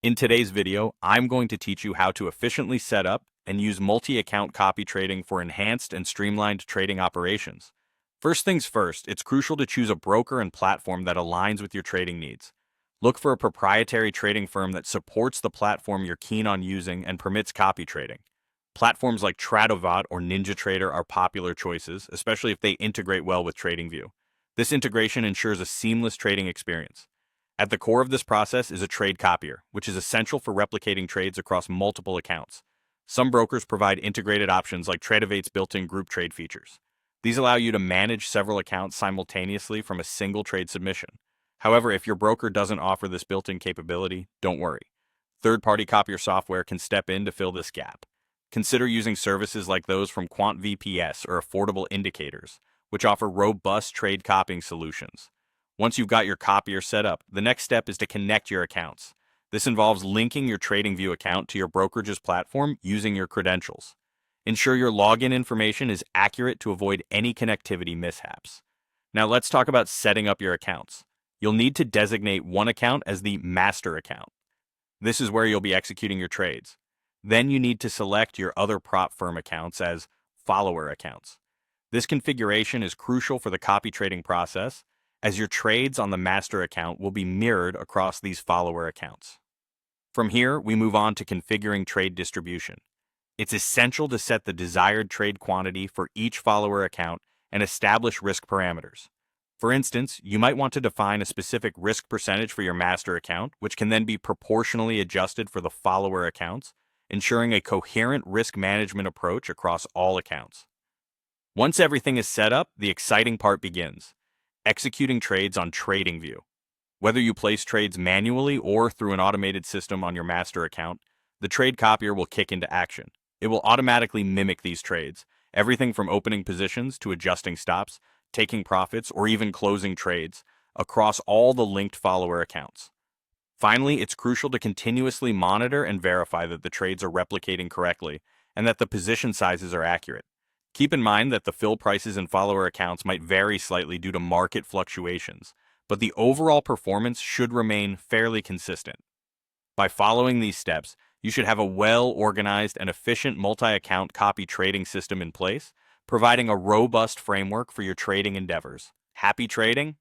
In today's video, I'm going to teach you how to efficiently set up and use multi-account copy trading for enhanced and streamlined trading operations. First things first, it's crucial to choose a broker and platform that aligns with your trading needs. Look for a proprietary trading firm that supports the platform you're keen on using and permits copy trading. Platforms like TradingView or NinjaTrader are popular choices, especially if they integrate well with TradingView. This integration ensures a seamless trading experience. At the core of this process is a trade copier, which is essential for replicating trades across multiple accounts. Some brokers provide integrated options like TradingView's built-in group trade features. These allow you to manage several accounts simultaneously from a single trade submission. However, if your broker doesn't offer this built-in capability, don't worry. Third-party copier software can step in to fill this gap. Consider using services like those from QuantVPS or Affordable Indicators, which offer robust trade copying solutions. Once you've got your copier set up, the next step is to connect your accounts. This involves linking your TradingView account to your brokerage's platform using your credentials. Ensure your login information is accurate to avoid any connectivity mishaps. Now let's talk about setting up your accounts. You'll need to designate one account as the master account. This is where you'll be executing your trades. Then you need to select your other prop firm accounts as follower accounts. This configuration is crucial for the copy trading process, as your trades on the master account will be mirrored across these follower accounts. From here, we move on to configuring trade distribution. It's essential to set the desired trade quantity for each follower account and establish risk parameters. For instance, you might want to define a specific risk percentage for your master account, which can then be proportionally adjusted for the follower accounts, ensuring a coherent risk management approach across all accounts. Once everything is set up, the exciting part begins: executing trades on TradingView. Whether you place trades manually or through an automated system on your master account, the trade copier will kick into action. It will automatically mimic these trades, everything from opening positions to adjusting stops, taking profits, or even closing trades, across all the linked follower accounts. Finally, it's crucial to continuously monitor and verify that the trades are replicating correctly and that the position sizes are accurate. Keep in mind that the fill prices in follower accounts might vary slightly due to market fluctuations, but the overall performance should remain fairly consistent. By following these steps, you should have a well-organized and efficient multi-account copy trading system in place, providing a robust framework for your trading endeavors. Happy trading?